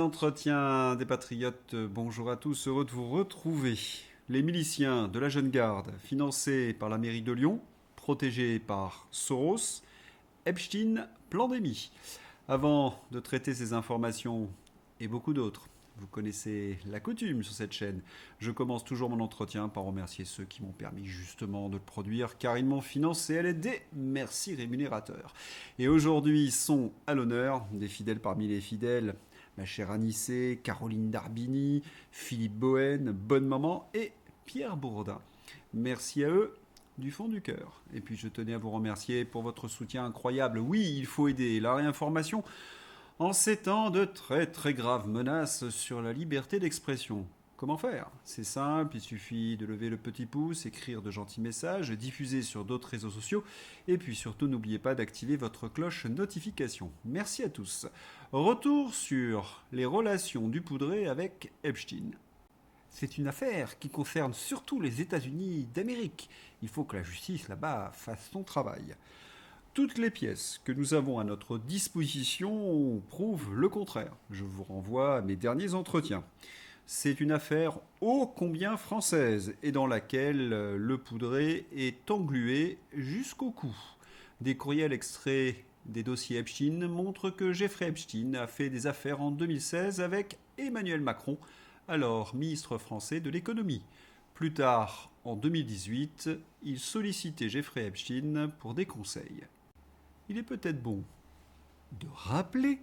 entretiens des patriotes, bonjour à tous, heureux de vous retrouver. Les miliciens de la Jeune Garde, financés par la mairie de Lyon, protégés par Soros, Epstein, Plandémie. Avant de traiter ces informations et beaucoup d'autres, vous connaissez la coutume sur cette chaîne. Je commence toujours mon entretien par remercier ceux qui m'ont permis justement de le produire, car ils m'ont financé à l'aide des merci rémunérateurs. Et aujourd'hui sont à l'honneur des fidèles parmi les fidèles, ma chère Anissé, Caroline Darbini, Philippe Bohen, Bonne Maman et Pierre Bourdin. Merci à eux du fond du cœur. Et puis je tenais à vous remercier pour votre soutien incroyable. Oui, il faut aider la réinformation en ces temps de très très graves menaces sur la liberté d'expression. Comment faire? C'est simple, il suffit de lever le petit pouce, écrire de gentils messages, diffuser sur d'autres réseaux sociaux, et puis surtout n'oubliez pas d'activer votre cloche notification. Merci à tous. Retour sur les relations du Poudré avec Epstein. C'est une affaire qui concerne surtout les États-Unis d'Amérique. Il faut que la justice là-bas fasse son travail. Toutes les pièces que nous avons à notre disposition prouvent le contraire. Je vous renvoie à mes derniers entretiens. C'est une affaire ô combien française et dans laquelle le Poudré est englué jusqu'au cou. Des courriels extraits des dossiers Epstein montrent que Jeffrey Epstein a fait des affaires en 2016 avec Emmanuel Macron, alors ministre français de l'économie. Plus tard, en 2018, il sollicitait Jeffrey Epstein pour des conseils. Il est peut-être bon de rappeler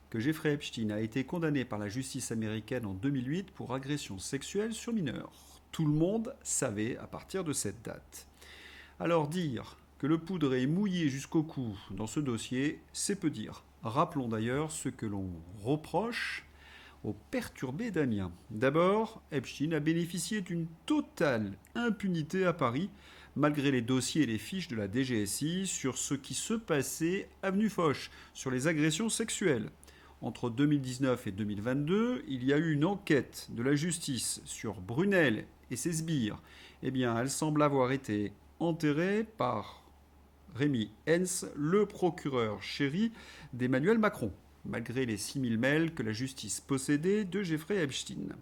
que Jeffrey Epstein a été condamné par la justice américaine en 2008 pour agression sexuelle sur mineurs. Tout le monde savait à partir de cette date. Alors dire que le Poudré est mouillé jusqu'au cou dans ce dossier, c'est peu dire. Rappelons d'ailleurs ce que l'on reproche au perturbé Damien. D'abord, Epstein a bénéficié d'une totale impunité à Paris, malgré les dossiers et les fiches de la DGSI sur ce qui se passait avenue Foch, sur les agressions sexuelles. Entre 2019 et 2022, il y a eu une enquête de la justice sur Brunel et ses sbires. Eh bien, elle semble avoir été enterrée par Rémi Hens, le procureur chéri d'Emmanuel Macron, malgré les 6000 mails que la justice possédait de Jeffrey Epstein.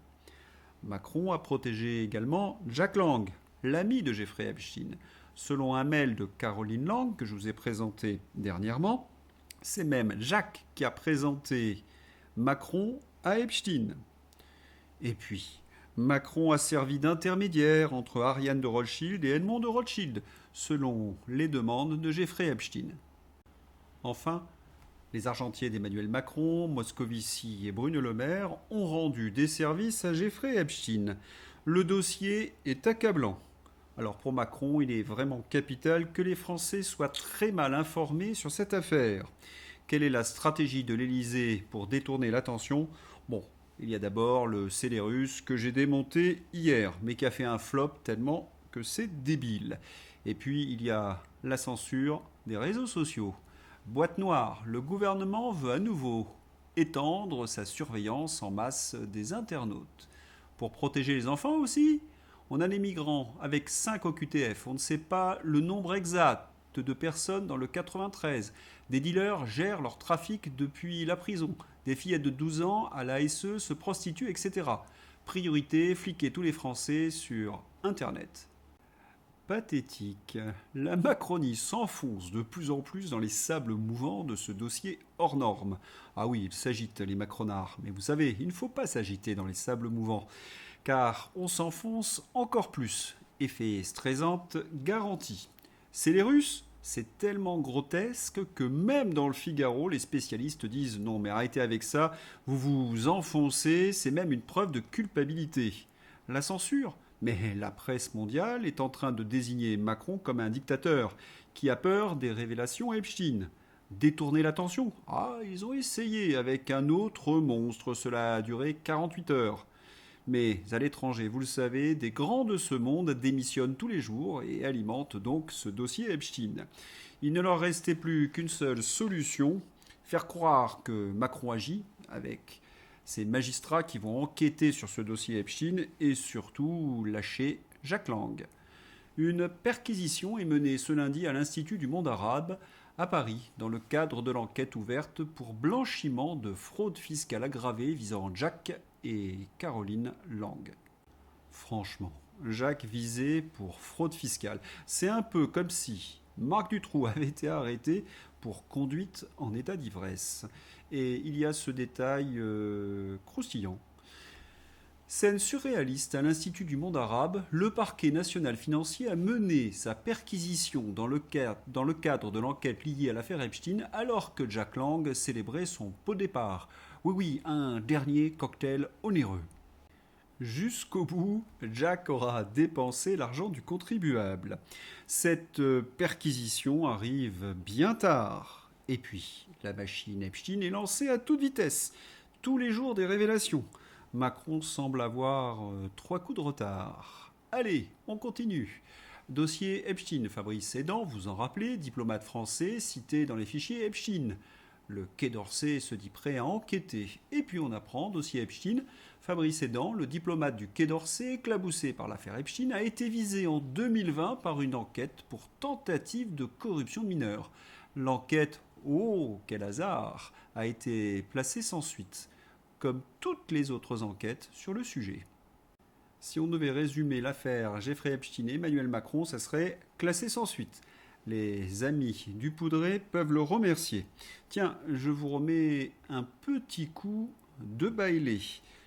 Macron a protégé également Jack Lang, l'ami de Jeffrey Epstein. Selon un mail de Caroline Lang que je vous ai présenté dernièrement, c'est même Jacques qui a présenté Macron à Epstein. Et puis, Macron a servi d'intermédiaire entre Ariane de Rothschild et Edmond de Rothschild, selon les demandes de Jeffrey Epstein. Enfin, les argentiers d'Emmanuel Macron, Moscovici et Bruno Le Maire ont rendu des services à Jeffrey Epstein. Le dossier est accablant. Alors pour Macron, il est vraiment capital que les Français soient très mal informés sur cette affaire. Quelle est la stratégie de l'Élysée pour détourner l'attention? Bon, il y a d'abord le Célérus que j'ai démonté hier, mais qui a fait un flop tellement que c'est débile. Et puis il y a la censure des réseaux sociaux. Boîte noire, le gouvernement veut à nouveau étendre sa surveillance en masse des internautes. Pour protéger les enfants aussi, on a les migrants avec 5 OQTF. On ne sait pas le nombre exact de personnes dans le 93. Des dealers gèrent leur trafic depuis la prison. Des fillettes de 12 ans à la SE se prostituent, etc. Priorité, fliquer tous les Français sur Internet. Pathétique. La Macronie s'enfonce de plus en plus dans les sables mouvants de ce dossier hors norme. Ah oui, il s'agite les macronards, mais vous savez, il ne faut pas s'agiter dans les sables mouvants, car on s'enfonce encore plus. Effet stressante garanti. C'est les Russes? C'est tellement grotesque que même dans le Figaro, les spécialistes disent non mais arrêtez avec ça, vous vous enfoncez, c'est même une preuve de culpabilité. La censure? Mais la presse mondiale est en train de désigner Macron comme un dictateur qui a peur des révélations Epstein. Détourner l'attention? Ah, ils ont essayé avec un autre monstre, cela a duré 48 heures. Mais à l'étranger, vous le savez, des grands de ce monde démissionnent tous les jours et alimentent donc ce dossier Epstein. Il ne leur restait plus qu'une seule solution, faire croire que Macron agit avec ces magistrats qui vont enquêter sur ce dossier Epstein et surtout lâcher Jack Lang. Une perquisition est menée ce lundi à l'Institut du monde arabe à Paris, dans le cadre de l'enquête ouverte pour blanchiment de fraude fiscale aggravée visant Jack et Caroline Lang. Franchement, Jacques visé pour fraude fiscale. C'est un peu comme si Marc Dutroux avait été arrêté pour conduite en état d'ivresse. Et il y a ce détail croustillant. Scène surréaliste à l'Institut du monde arabe, le parquet national financier a mené sa perquisition dans le cadre de l'enquête liée à l'affaire Epstein alors que Jack Lang célébrait son pot de départ. Oui, oui, un dernier cocktail onéreux. Jusqu'au bout, Jack aura dépensé l'argent du contribuable. Cette perquisition arrive bien tard. Et puis, la machine Epstein est lancée à toute vitesse. Tous les jours des révélations. Macron semble avoir 3 coups de retard. Allez, on continue. Dossier Epstein, Fabrice Sédan, vous en rappelez, diplomate français cité dans les fichiers Epstein. Le Quai d'Orsay se dit prêt à enquêter. Et puis on apprend, dossier Epstein, Fabrice Sédan, le diplomate du Quai d'Orsay, éclaboussé par l'affaire Epstein, a été visé en 2020 par une enquête pour tentative de corruption mineure. L'enquête, oh quel hasard, a été placée sans suite, comme toutes les autres enquêtes sur le sujet. Si on devait résumer l'affaire Jeffrey Epstein et Emmanuel Macron, ça serait classé sans suite. Les amis du Poudré peuvent le remercier. Tiens, je vous remets un petit coup de Bailey.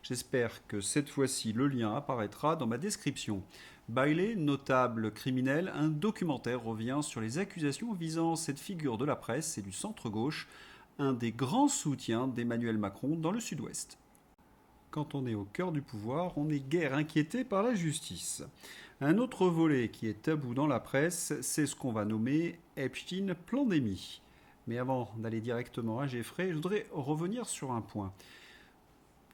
J'espère que cette fois-ci le lien apparaîtra dans ma description. Bailey, notable criminel, un documentaire revient sur les accusations visant cette figure de la presse et du centre-gauche, un des grands soutiens d'Emmanuel Macron dans le Sud-Ouest. Quand on est au cœur du pouvoir, on n'est guère inquiété par la justice. Un autre volet qui est tabou dans la presse, c'est ce qu'on va nommer Epstein Plandémie. Mais avant d'aller directement à Jeffrey, je voudrais revenir sur un point.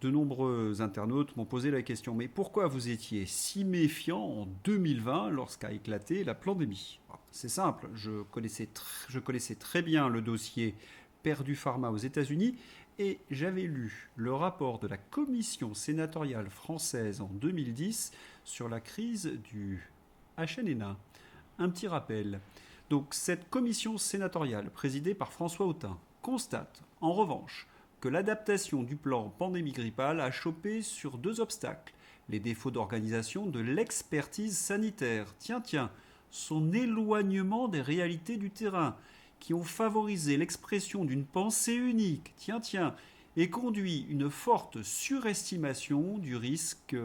De nombreux internautes m'ont posé la question, mais pourquoi vous étiez si méfiant en 2020 lorsqu'a éclaté la pandémie ? C'est simple, je connaissais très bien le dossier Perdu Pharma aux États-Unis et j'avais lu le rapport de la commission sénatoriale française en 2010 sur la crise du HNN1. Un petit rappel. Donc cette commission sénatoriale présidée par François Autain constate en revanche que l'adaptation du plan pandémie grippale a chopé sur 2 obstacles. Les défauts d'organisation de l'expertise sanitaire, son éloignement des réalités du terrain, qui ont favorisé l'expression d'une pensée unique, et conduit une forte surestimation du risque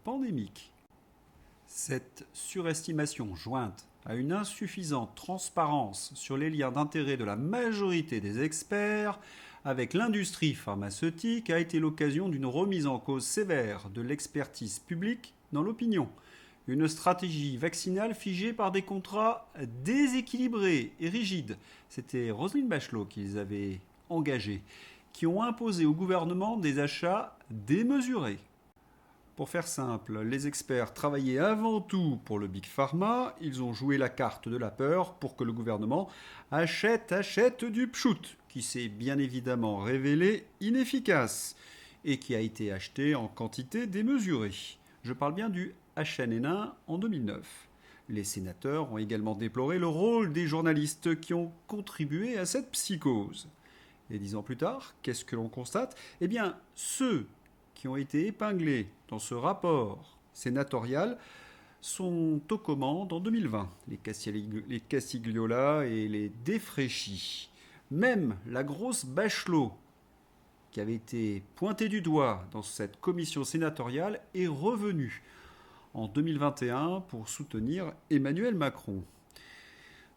pandémique. Cette surestimation jointe à une insuffisante transparence sur les liens d'intérêt de la majorité des experts avec l'industrie pharmaceutique a été l'occasion d'une remise en cause sévère de l'expertise publique dans l'opinion. Une stratégie vaccinale figée par des contrats déséquilibrés et rigides. C'était Roselyne Bachelot qui les avait engagés, qui ont imposé au gouvernement des achats démesurés. Pour faire simple, les experts travaillaient avant tout pour le Big Pharma, ils ont joué la carte de la peur pour que le gouvernement achète du pchout, qui s'est bien évidemment révélé inefficace et qui a été acheté en quantité démesurée. Je parle bien du HNN1 en 2009. Les sénateurs ont également déploré le rôle des journalistes qui ont contribué à cette psychose. Et 10 ans plus tard, qu'est-ce que l'on constate ? Eh bien, ceux qui ont été épinglés dans ce rapport sénatorial sont aux commandes en 2020. Les Castigliola et les défraîchis. Même la grosse Bachelot, qui avait été pointée du doigt dans cette commission sénatoriale, est revenue en 2021 pour soutenir Emmanuel Macron.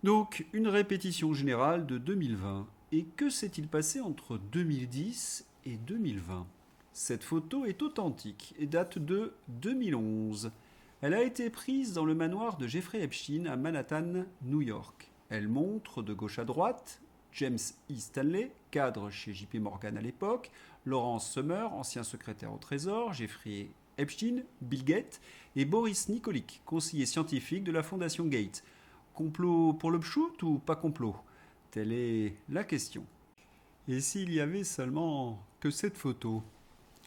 Donc, une répétition générale de 2020. Et que s'est-il passé entre 2010 et 2020 ? Cette photo est authentique et date de 2011. Elle a été prise dans le manoir de Jeffrey Epstein à Manhattan, New York. Elle montre de gauche à droite James E. Stanley, cadre chez JP Morgan à l'époque, Lawrence Summer, ancien secrétaire au Trésor, Jeffrey Epstein, Bill Gates et Boris Nikolic, conseiller scientifique de la Fondation Gates. Complot pour le pchout ou pas complot ? Telle est la question. Et s'il y avait seulement que cette photo ?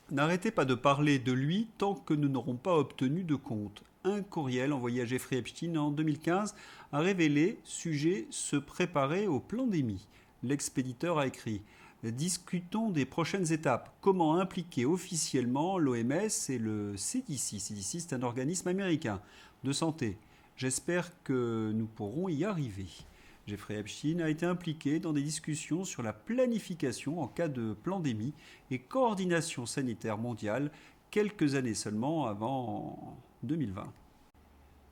N'arrêtez pas de parler de lui tant que nous n'aurons pas obtenu de compte. Un courriel envoyé à Jeffrey Epstein en 2015 a révélé, sujet, se préparer aux pandémies. L'expéditeur a écrit « Discutons des prochaines étapes. Comment impliquer officiellement l'OMS et le CDC ?» CDC, c'est un organisme américain de santé. J'espère que nous pourrons y arriver. Jeffrey Epstein a été impliqué dans des discussions sur la planification en cas de pandémie et coordination sanitaire mondiale quelques années seulement avant 2020.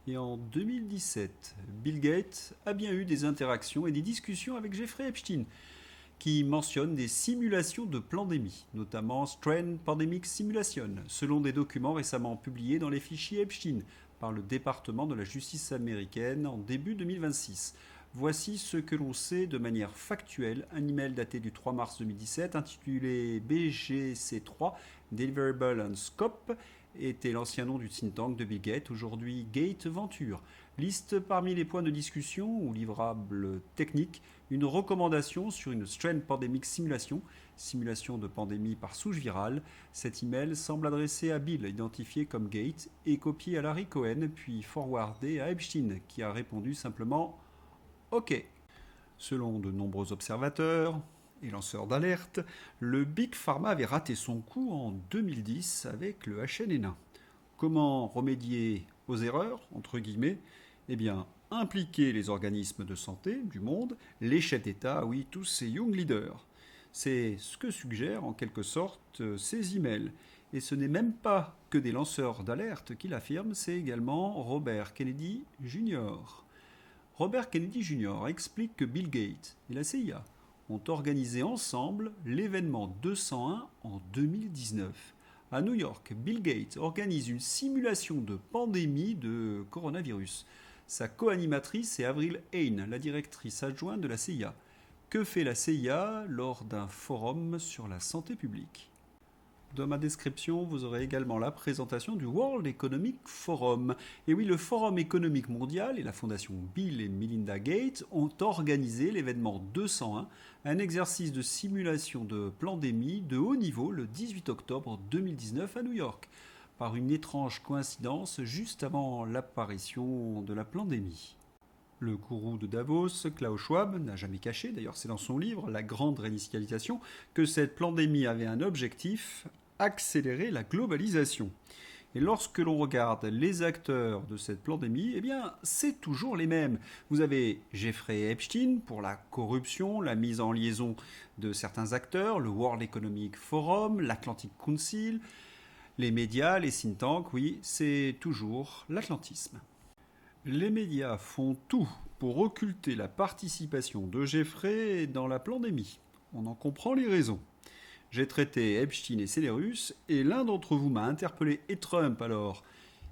Et en 2017, Bill Gates a bien eu des interactions et des discussions avec Jeffrey Epstein, qui mentionne des simulations de pandémie, notamment Strain Pandemic Simulation, selon des documents récemment publiés dans les fichiers Epstein par le département de la justice américaine en début 2026. Voici ce que l'on sait de manière factuelle. Un email daté du 3 mars 2017 intitulé BGC3 Deliverable and Scope était l'ancien nom du think tank de Bill Gates, aujourd'hui Gate Venture. Liste parmi les points de discussion ou livrables techniques une recommandation sur une Strain Pandemic Simulation, simulation de pandémie par souche virale. Cet email semble adressé à Bill, identifié comme Gate, et copié à Larry Cohen, puis forwardé à Epstein, qui a répondu simplement « OK ». Selon de nombreux observateurs et lanceurs d'alerte, le Big Pharma avait raté son coup en 2010 avec le HNN1. Comment remédier aux erreurs, entre guillemets ? Eh bien, impliquer les organismes de santé du monde, les chefs d'État, oui, tous ces young leaders. C'est ce que suggèrent en quelque sorte ces emails. Et ce n'est même pas que des lanceurs d'alerte qui l'affirment, c'est également Robert Kennedy Jr. Robert Kennedy Jr. explique que Bill Gates et la CIA ont organisé ensemble l'événement 201 en 2019. À New York, Bill Gates organise une simulation de pandémie de coronavirus. Sa co-animatrice est Avril Hain, la directrice adjointe de la CIA. Que fait la CIA lors d'un forum sur la santé publique ? Dans ma description, vous aurez également la présentation du World Economic Forum. Et oui, le Forum économique mondial et la fondation Bill et Melinda Gates ont organisé l'événement 201, un exercice de simulation de pandémie de haut niveau le 18 octobre 2019 à New York, par une étrange coïncidence juste avant l'apparition de la pandémie. Le gourou de Davos, Klaus Schwab, n'a jamais caché, d'ailleurs c'est dans son livre La Grande Réinitialisation, que cette pandémie avait un objectif, accélérer la globalisation. Et lorsque l'on regarde les acteurs de cette pandémie, eh bien, c'est toujours les mêmes. Vous avez Jeffrey Epstein pour la corruption, la mise en liaison de certains acteurs, le World Economic Forum, l'Atlantic Council, les médias, les think tanks, oui, c'est toujours l'atlantisme. Les médias font tout pour occulter la participation de Jeffrey dans la pandémie. On en comprend les raisons. J'ai traité Epstein et Célérus, et l'un d'entre vous m'a interpellé. Et Trump alors ?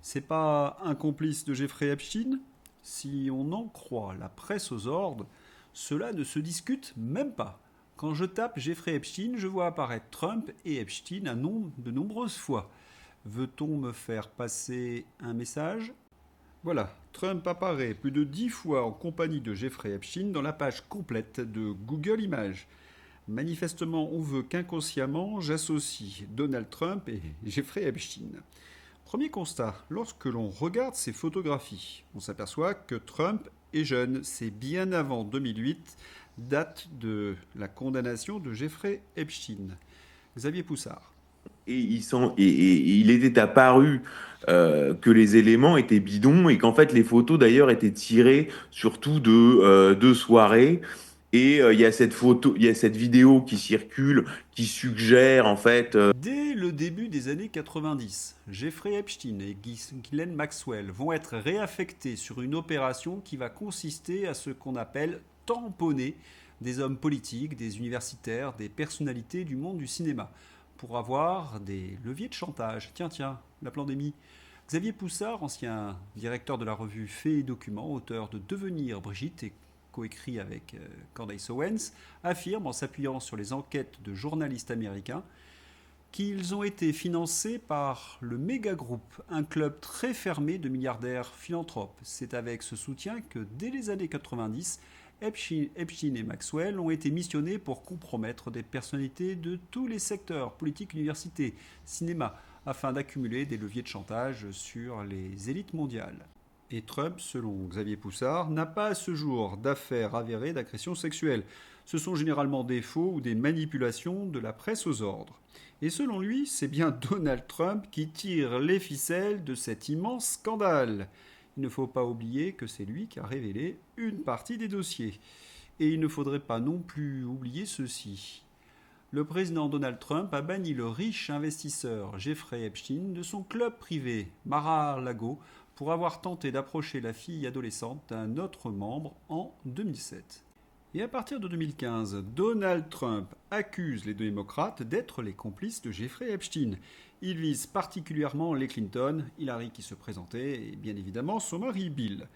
C'est pas un complice de Jeffrey Epstein ? Si on en croit la presse aux ordres, cela ne se discute même pas. Quand je tape Jeffrey Epstein, je vois apparaître Trump et Epstein un nombre de nombreuses fois. Veut-on me faire passer un message ? Voilà, Trump apparaît plus de 10 fois en compagnie de Jeffrey Epstein dans la page complète de Google Images. Manifestement, on veut qu'inconsciemment, j'associe Donald Trump et Jeffrey Epstein. Premier constat, lorsque l'on regarde ces photographies, on s'aperçoit que Trump est jeune. C'est bien avant 2008, date de la condamnation de Jeffrey Epstein. Xavier Poussard. Et il était apparu que les éléments étaient bidons et qu'en fait les photos d'ailleurs étaient tirées surtout de soirées. Et il y a cette photo, il y a cette vidéo qui circule, qui suggère en fait. Dès le début des années 90, Jeffrey Epstein et Ghislaine Maxwell vont être réaffectés sur une opération qui va consister à ce qu'on appelle tamponner des hommes politiques, des universitaires, des personnalités du monde du cinéma, pour avoir des leviers de chantage. Tiens, la pandémie. Xavier Poussard, ancien directeur de la revue Faits et Documents, auteur de Devenir Brigitte et coécrit avec Candace Owens, affirme, en s'appuyant sur les enquêtes de journalistes américains, qu'ils ont été financés par le Méga Group, un club très fermé de milliardaires philanthropes. C'est avec ce soutien que, dès les années 90, Epstein et Maxwell ont été missionnés pour compromettre des personnalités de tous les secteurs, politique, université, cinéma, afin d'accumuler des leviers de chantage sur les élites mondiales. Et Trump, selon Xavier Poussard, n'a pas à ce jour d'affaires avérées d'agression sexuelle. Ce sont généralement des faux ou des manipulations de la presse aux ordres. Et selon lui, c'est bien Donald Trump qui tire les ficelles de cet immense scandale. Il ne faut pas oublier que c'est lui qui a révélé une partie des dossiers. Et il ne faudrait pas non plus oublier ceci. Le président Donald Trump a banni le riche investisseur Jeffrey Epstein de son club privé, Mar-a-Lago, pour avoir tenté d'approcher la fille adolescente d'un autre membre en 2007. Et à partir de 2015, Donald Trump accuse les démocrates d'être les complices de Jeffrey Epstein. Il vise particulièrement les Clinton, Hillary qui se présentait et bien évidemment son mari Bill.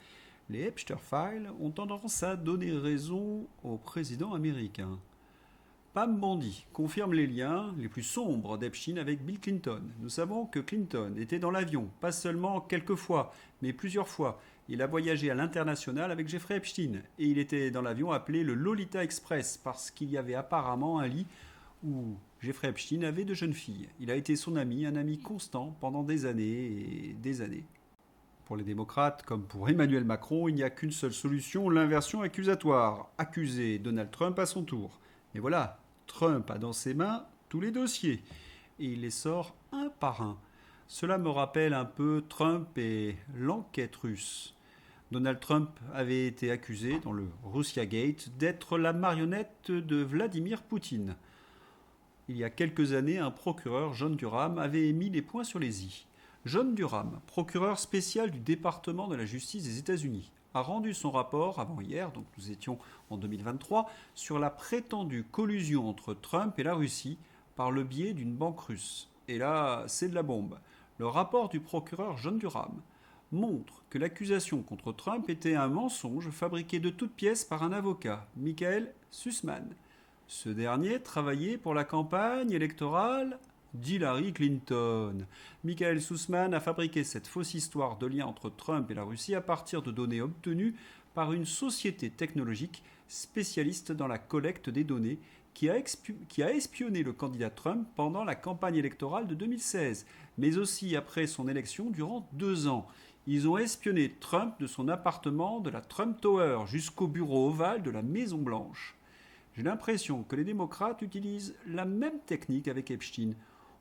Les Epstein Files ont tendance à donner raison au président américain. Pam Bondi confirme les liens les plus sombres d'Epstein avec Bill Clinton. Nous savons que Clinton était dans l'avion, pas seulement quelques fois, mais plusieurs fois. Il a voyagé à l'international avec Jeffrey Epstein, et il était dans l'avion appelé le Lolita Express, parce qu'il y avait apparemment un lit où Jeffrey Epstein avait de jeunes filles. Il a été son ami, un ami constant pendant des années et des années. Pour les démocrates, comme pour Emmanuel Macron, il n'y a qu'une seule solution, l'inversion accusatoire. Accuser Donald Trump à son tour. Mais voilà, Trump a dans ses mains tous les dossiers et il les sort un par un. Cela me rappelle un peu Trump et l'enquête russe. Donald Trump avait été accusé dans le Russia Gate d'être la marionnette de Vladimir Poutine. Il y a quelques années, un procureur, John Durham, avait mis les points sur les i. John Durham, procureur spécial du département de la justice des États-Unis, a rendu son rapport avant-hier, donc nous étions en 2023, sur la prétendue collusion entre Trump et la Russie par le biais d'une banque russe. Et là, c'est de la bombe. Le rapport du procureur John Durham montre que l'accusation contre Trump était un mensonge fabriqué de toutes pièces par un avocat, Michael Sussman. Ce dernier travaillait pour la campagne électorale d'Hillary Clinton. Michael Sussman a fabriqué cette fausse histoire de lien entre Trump et la Russie à partir de données obtenues par une société technologique spécialiste dans la collecte des données qui a espionné le candidat Trump pendant la campagne électorale de 2016, mais aussi après son élection durant 2 ans. Ils ont espionné Trump de son appartement de la Trump Tower jusqu'au bureau ovale de la Maison Blanche. J'ai l'impression que les démocrates utilisent la même technique avec Epstein.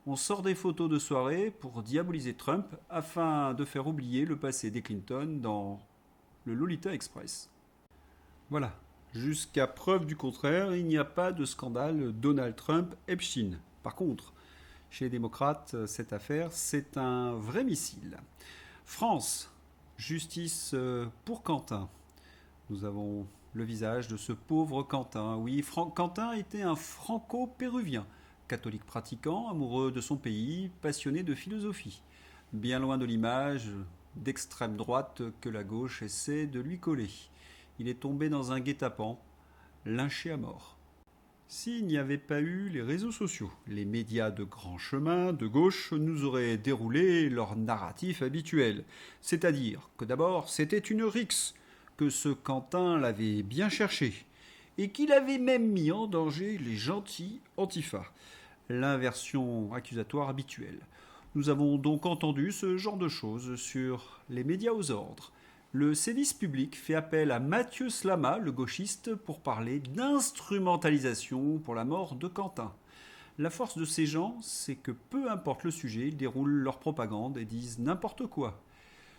On sort des photos de soirée pour diaboliser Trump afin de faire oublier le passé des Clinton dans le Lolita Express. Voilà. Jusqu'à preuve du contraire, il n'y a pas de scandale Donald Trump-Epstein. Par contre, chez les démocrates, cette affaire, c'est un vrai missile. France, justice pour Quentin. Nous avons le visage de ce pauvre Quentin. Oui, Quentin était un franco-péruvien, catholique pratiquant, amoureux de son pays, passionné de philosophie. Bien loin de l'image d'extrême droite que la gauche essaie de lui coller. Il est tombé dans un guet-apens, lynché à mort. S'il n'y avait pas eu les réseaux sociaux, les médias de grand chemin de gauche nous auraient déroulé leur narratif habituel. C'est-à-dire que d'abord, c'était une rixe, que ce Quentin l'avait bien cherché, et qu'il avait même mis en danger les gentils Antifa. L'inversion accusatoire habituelle. Nous avons donc entendu ce genre de choses sur les médias aux ordres. Le service public fait appel à Mathieu Slama, le gauchiste, pour parler d'instrumentalisation pour la mort de Quentin. La force de ces gens, c'est que peu importe le sujet, ils déroulent leur propagande et disent n'importe quoi.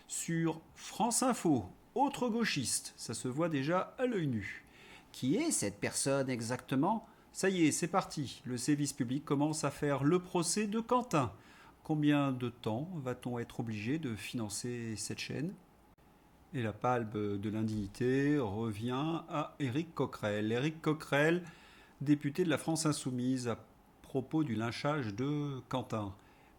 Sur France Info, autre gauchiste, ça se voit déjà à l'œil nu. Qui est cette personne exactement ? Ça y est, c'est parti. Le service public commence à faire le procès de Quentin. Combien de temps va-t-on être obligé de financer cette chaîne ? Et la palme de l'indignité revient à Éric Coquerel. Éric Coquerel, député de la France Insoumise, à propos du lynchage de Quentin.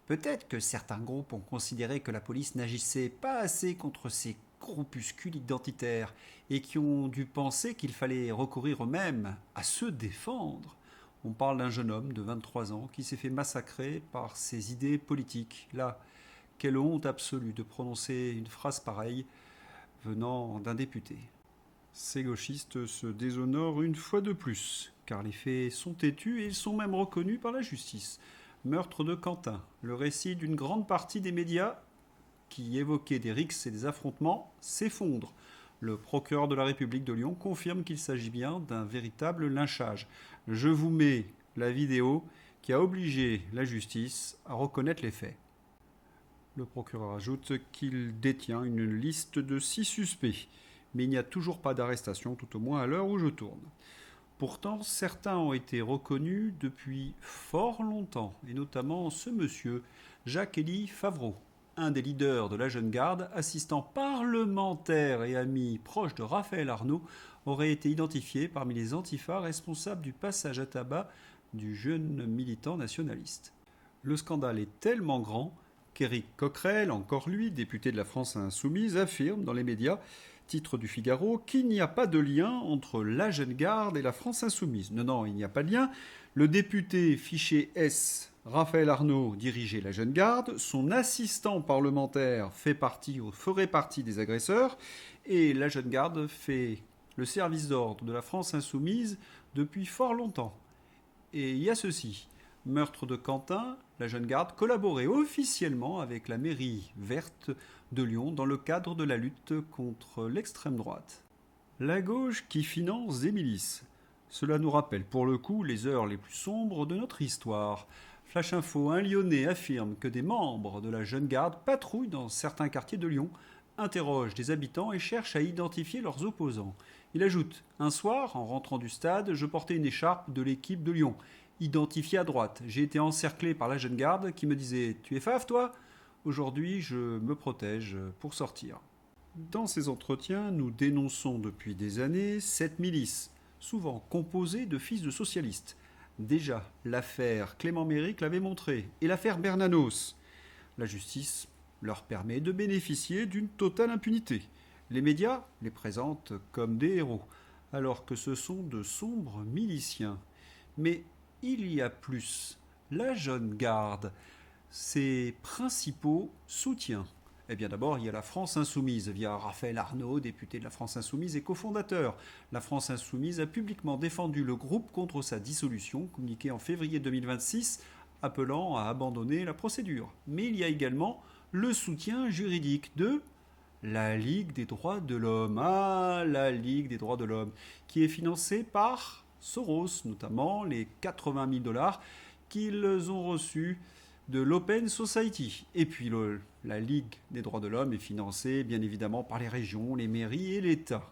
Peut-être que certains groupes ont considéré que la police n'agissait pas assez contre ces groupuscules identitaires et qui ont dû penser qu'il fallait recourir eux-mêmes à se défendre. On parle d'un jeune homme de 23 ans qui s'est fait massacrer par ses idées politiques. Là, quelle honte absolue de prononcer une phrase pareille venant d'un député. Ces gauchistes se déshonorent une fois de plus, car les faits sont têtus et ils sont même reconnus par la justice. Meurtre de Quentin, le récit d'une grande partie des médias qui évoquaient des rixes et des affrontements s'effondre. Le procureur de la République de Lyon confirme qu'il s'agit bien d'un véritable lynchage. Je vous mets la vidéo qui a obligé la justice à reconnaître les faits. Le procureur ajoute qu'il détient une liste de 6 suspects, mais il n'y a toujours pas d'arrestation, tout au moins à l'heure où je tourne. Pourtant, certains ont été reconnus depuis fort longtemps, et notamment ce monsieur, Jacques-Élie Favreau, un des leaders de la Jeune Garde, assistant parlementaire et ami proche de Raphaël Arnaud, aurait été identifié parmi les antifas responsables du passage à tabac du jeune militant nationaliste. Le scandale est tellement grand qu'Éric Coquerel, encore lui, député de la France insoumise, affirme dans les médias, titre du Figaro, qu'il n'y a pas de lien entre la Jeune Garde et la France insoumise. Non, il n'y a pas de lien. Le député fiché S, Raphaël Arnaud, dirigeait la Jeune Garde, son assistant parlementaire ferait partie des agresseurs, et la Jeune Garde fait le service d'ordre de la France insoumise depuis fort longtemps. Et il y a ceci. Meurtre de Quentin, la Jeune Garde collaborait officiellement avec la mairie verte de Lyon dans le cadre de la lutte contre l'extrême droite. La gauche qui finance des milices. Cela nous rappelle pour le coup les heures les plus sombres de notre histoire. Flash Info, un Lyonnais affirme que des membres de la Jeune Garde patrouillent dans certains quartiers de Lyon, interrogent des habitants et cherchent à identifier leurs opposants. Il ajoute « Un soir, en rentrant du stade, je portais une écharpe de l'équipe de Lyon. Identifié à droite. J'ai été encerclé par la Jeune Garde qui me disait « Tu es fave, toi ?» Aujourd'hui, je me protège pour sortir. Dans ces entretiens, nous dénonçons depuis des années cette milice, souvent composée de fils de socialistes. Déjà, l'affaire Clément Méric l'avait montré, et l'affaire Bernanos. La justice leur permet de bénéficier d'une totale impunité. Les médias les présentent comme des héros, alors que ce sont de sombres miliciens. Mais il y a plus. La Jeune Garde, ses principaux soutiens. Eh bien d'abord, il y a la France Insoumise, via Raphaël Arnaud, député de la France Insoumise et cofondateur. La France Insoumise a publiquement défendu le groupe contre sa dissolution, communiqué en février 2026, appelant à abandonner la procédure. Mais il y a également le soutien juridique de la Ligue des droits de l'homme. Ah, la Ligue des droits de l'homme, qui est financée par Soros, notamment les 80 000 dollars qu'ils ont reçus de l'Open Society. Et puis la Ligue des droits de l'homme est financée bien évidemment par les régions, les mairies et l'État.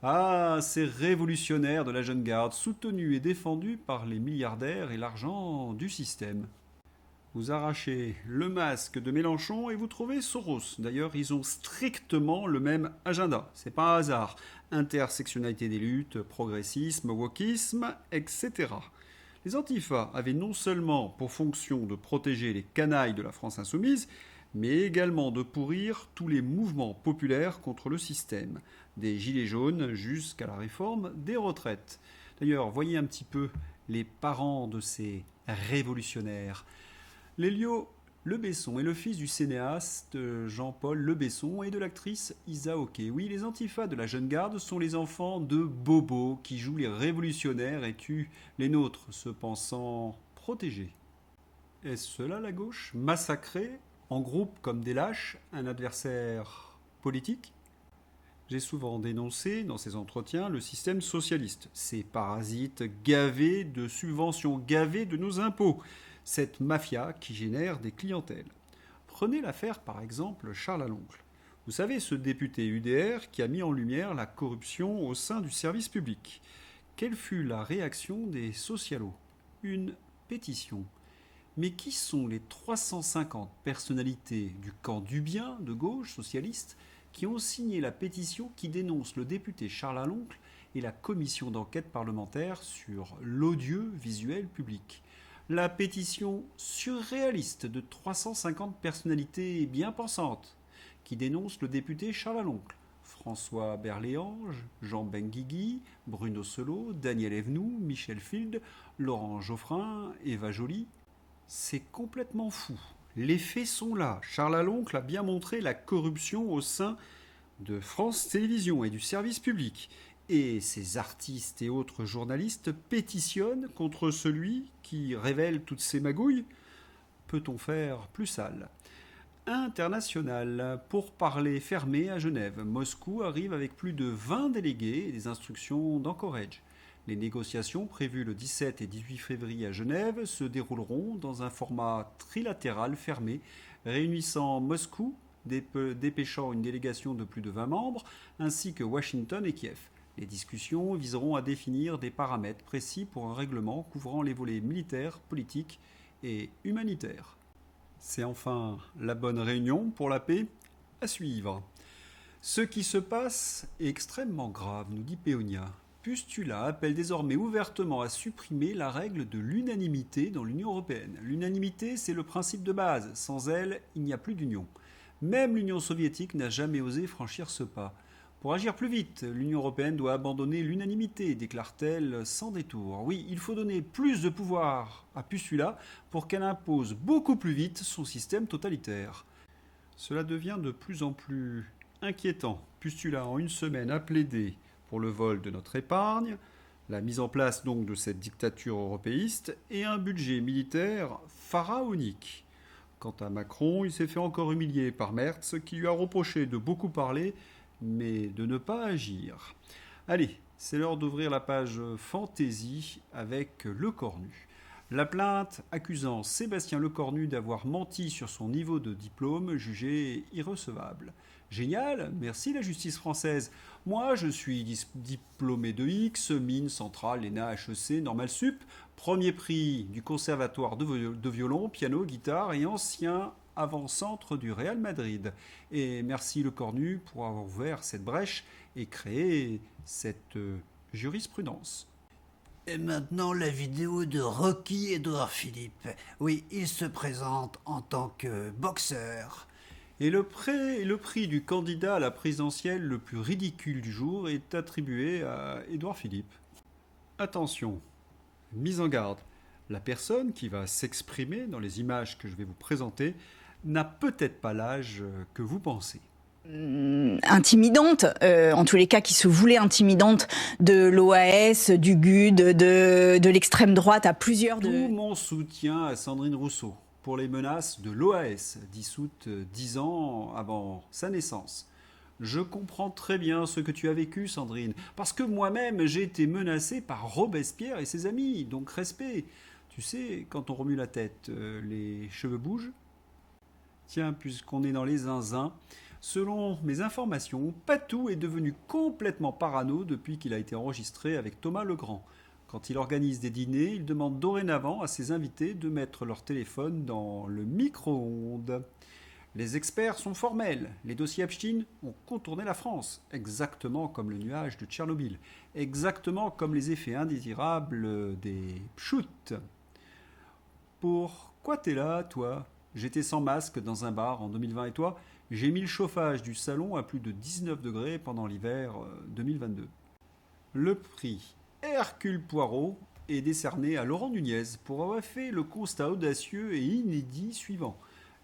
Ah, ces révolutionnaires de la Jeune Garde, soutenus et défendus par les milliardaires et l'argent du système. Vous arrachez le masque de Mélenchon et vous trouvez Soros. D'ailleurs, ils ont strictement le même agenda. C'est pas un hasard. Intersectionnalité des luttes, progressisme, wokisme, etc. Les antifas avaient non seulement pour fonction de protéger les canailles de la France insoumise, mais également de pourrir tous les mouvements populaires contre le système, des gilets jaunes jusqu'à la réforme des retraites. D'ailleurs, voyez un petit peu les parents de ces révolutionnaires. Lélio Lebesson est le fils du cinéaste Jean-Paul Lebesson et de l'actrice Isa Hockey. Oui, les antifas de la Jeune Garde sont les enfants de bobos qui jouent les révolutionnaires et tuent les nôtres, se pensant protégés. Est-ce cela la gauche? Massacrer, en groupe comme des lâches, un adversaire politique? J'ai souvent dénoncé dans ces entretiens le système socialiste, ces parasites gavés de subventions, gavés de nos impôts, cette mafia qui génère des clientèles. Prenez l'affaire par exemple Charles Aloncle. Vous savez, ce député UDR qui a mis en lumière la corruption au sein du service public. Quelle fut la réaction des socialos? Une pétition. Mais qui sont les 350 personnalités du camp du bien de gauche socialiste qui ont signé la pétition qui dénonce le député Charles Aloncle et la commission d'enquête parlementaire sur l'audiovisuel public? La pétition surréaliste de 350 personnalités bien pensantes qui dénoncent le député Charles Aloncle. François Berléange, Jean Benguigui, Bruno Selot, Daniel Evenou, Michel Field, Laurent Geoffrin, Eva Joly. C'est complètement fou. Les faits sont là. Charles Aloncle a bien montré la corruption au sein de France Télévisions et du service public. Et ces artistes et autres journalistes pétitionnent contre celui qui révèle toutes ces magouilles. peut-on faire plus sale? International. Pourparlers fermés à Genève. Moscou arrive avec plus de 20 délégués et des instructions d'Anchorage. Les négociations prévues le 17 et 18 février à Genève se dérouleront dans un format trilatéral fermé, réunissant Moscou, dépêchant une délégation de plus de 20 membres, ainsi que Washington et Kiev. Les discussions viseront à définir des paramètres précis pour un règlement couvrant les volets militaires, politiques et humanitaires. C'est enfin la bonne réunion pour la paix à suivre. Ce qui se passe est extrêmement grave, nous dit Péonia. Pustula appelle désormais ouvertement à supprimer la règle de l'unanimité dans l'Union européenne. L'unanimité, c'est le principe de base. Sans elle, il n'y a plus d'union. Même l'Union soviétique n'a jamais osé franchir ce pas. Pour agir plus vite, l'Union européenne doit abandonner l'unanimité, déclare-t-elle sans détour. Oui, il faut donner plus de pouvoir à Pustula pour qu'elle impose beaucoup plus vite son système totalitaire. Cela devient de plus en plus inquiétant. Pustula, en une semaine, a plaidé pour le vol de notre épargne, la mise en place donc de cette dictature européiste et un budget militaire pharaonique. Quant à Macron, il s'est fait encore humilier par Merz qui lui a reproché de beaucoup parler mais de ne pas agir. Allez, c'est l'heure d'ouvrir la page Fantaisie avec Lecornu. La plainte accusant Sébastien Lecornu d'avoir menti sur son niveau de diplôme jugé irrecevable. Génial, merci la justice française. Moi, je suis diplômé de X, mine, centrale, ENA, HEC, Normal Sup, premier prix du conservatoire de violon, piano, guitare et ancien avant-centre du Real Madrid. Et merci Lecornu pour avoir ouvert cette brèche et créé cette jurisprudence. Et maintenant la vidéo de Rocky Édouard Philippe. Oui, il se présente en tant que boxeur. Et le prix du candidat à la présidentielle le plus ridicule du jour est attribué à Édouard Philippe. Attention, mise en garde, la personne qui va s'exprimer dans les images que je vais vous présenter n'a peut-être pas l'âge que vous pensez. Intimidante, en tous les cas qui se voulait intimidante de l'OAS, du GUD, de l'extrême droite à plusieurs... Tout mon soutien à Sandrine Rousseau pour les menaces de l'OAS, dissoute 10 ans avant sa naissance. Je comprends très bien ce que tu as vécu, Sandrine, parce que moi-même j'ai été menacé par Robespierre et ses amis, donc respect. Tu sais, quand on remue la tête, les cheveux bougent. Tiens, puisqu'on est dans les zinzins, selon mes informations, Patou est devenu complètement parano depuis qu'il a été enregistré avec Thomas Legrand. Quand il organise des dîners, il demande dorénavant à ses invités de mettre leur téléphone dans le micro-ondes. Les experts sont formels. Les dossiers Epstein ont contourné la France, exactement comme le nuage de Tchernobyl, exactement comme les effets indésirables des pchoutes. Pourquoi t'es là, toi ? J'étais sans masque dans un bar en 2020 et toi ? J'ai mis le chauffage du salon à plus de 19 degrés pendant l'hiver 2022. Le prix Hercule Poirot est décerné à Laurent Nunez pour avoir fait le constat audacieux et inédit suivant.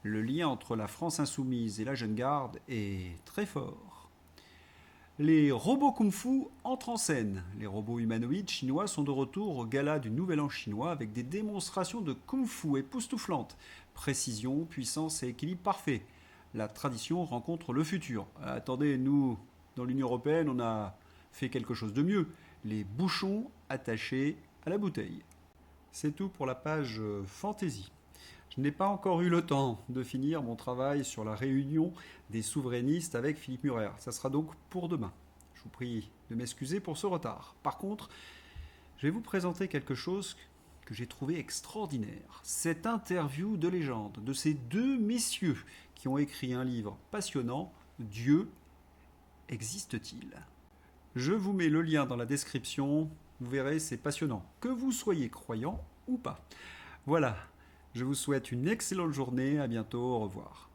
Le lien entre la France insoumise et la jeune garde est très fort. Les robots kung-fu entrent en scène. Les robots humanoïdes chinois sont de retour au gala du Nouvel An chinois avec des démonstrations de kung-fu époustouflantes. Précision, puissance et équilibre parfait. La tradition rencontre le futur. Attendez, nous, dans l'Union européenne, on a fait quelque chose de mieux. Les bouchons attachés à la bouteille. C'est tout pour la page Fantaisie. Je n'ai pas encore eu le temps de finir mon travail sur la réunion des souverainistes avec Philippe Murer. Ça sera donc pour demain. Je vous prie de m'excuser pour ce retard. Par contre, je vais vous présenter quelque chose que j'ai trouvé extraordinaire. Cette interview de légende de ces deux messieurs qui ont écrit un livre passionnant, Dieu existe-t-il ? Je vous mets le lien dans la description, vous verrez, c'est passionnant, que vous soyez croyant ou pas. Voilà, je vous souhaite une excellente journée, à bientôt, au revoir.